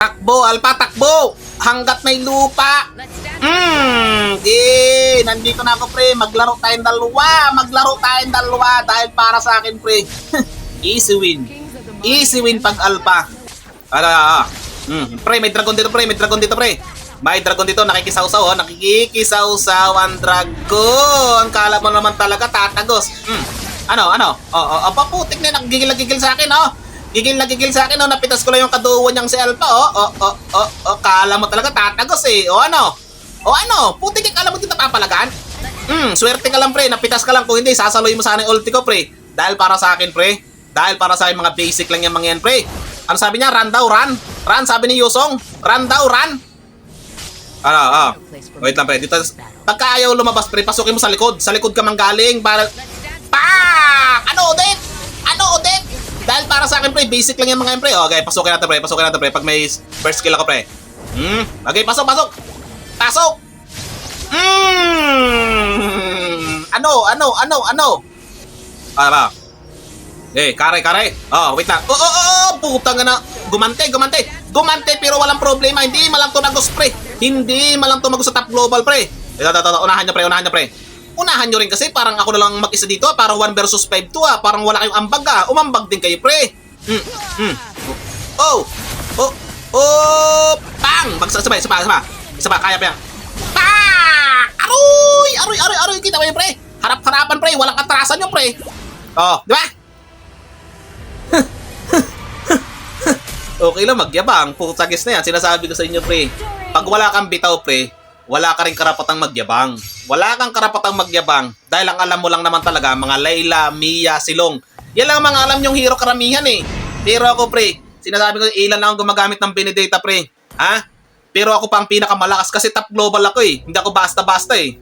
Takbo, Alpha, takbo! Hanggat may lupa! Nandito na ako, pre. Maglaro tayong dalawa dahil para sa akin, pre. Easy win. Easy win pag Alpha. Pre, may dragon dito, pre. May dragon dito, nakikisaw-saw, oh. Nakikisaw-saw ang dragon. Kala mo naman talaga tatagos. Ano? Paputik na yun. Gigil sa akin, oh. Gigil sa akin, oh. Napitas ko lang yung kaduwan niyang si Alpha, oh. Kala mo talaga tatagos, eh. O ano? Putik, kala mo dito papalagaan? Swerte ka lang, pre. Napitas ka lang. Kung hindi, sasaloy mo sana yung ulti ko, pre. Dahil para sa akin, pre. Dahil para sa akin, mga basic lang yung mga yan, pre. Ano sabi niya? Run daw, run. Run, sabi ni Yusong. Run daw, run. Wait lang, pre. Dito, pagka ayaw lumabas, pre, pasukin mo sa likod. Sa likod ka manggaling. Para... Ano, Odette? Dahil para sa akin, pre, basic lang yung mga yan, pre. Okay, pasukin natin, pre. Pag may first skill ako, pre. Okay, pasok. Ano? Kare. Wait lang. Putang na. Gumante pero walang problema. Hindi malang to nagos, pre. Hindi malang to magos sa top global, pre. Ito. Unahan niyo, pre. Unahan niyo rin kasi parang ako na lang mag-isa dito. Parang 1 versus 5 to, ah. Parang wala kayong ambag, ah. Umambag din kayo, pre. Bang! Magsasabay. Isa pa, kaya pa yan. Aroy! Kita mo yun, pre. Harap-harapan, pre. Walang atrasan yun, pre. Di ba? Okay lang magyabang. Putsagis na yan. Sinasabi ko sa inyo, pre. Pag wala kang bitaw, pre, wala ka rin karapatang magyabang. Dahil ang alam mo lang naman talaga, mga Layla, Mia, Silong. Yan lang ang mga alam yung hero karamihan, eh. Pero ako, pre, sinasabi ko, ilan lang ang gumagamit ng Benedetta, pre. Ha? Pero ako pa ang pinakamalakas kasi top global ako, eh. Hindi ako basta-basta, eh.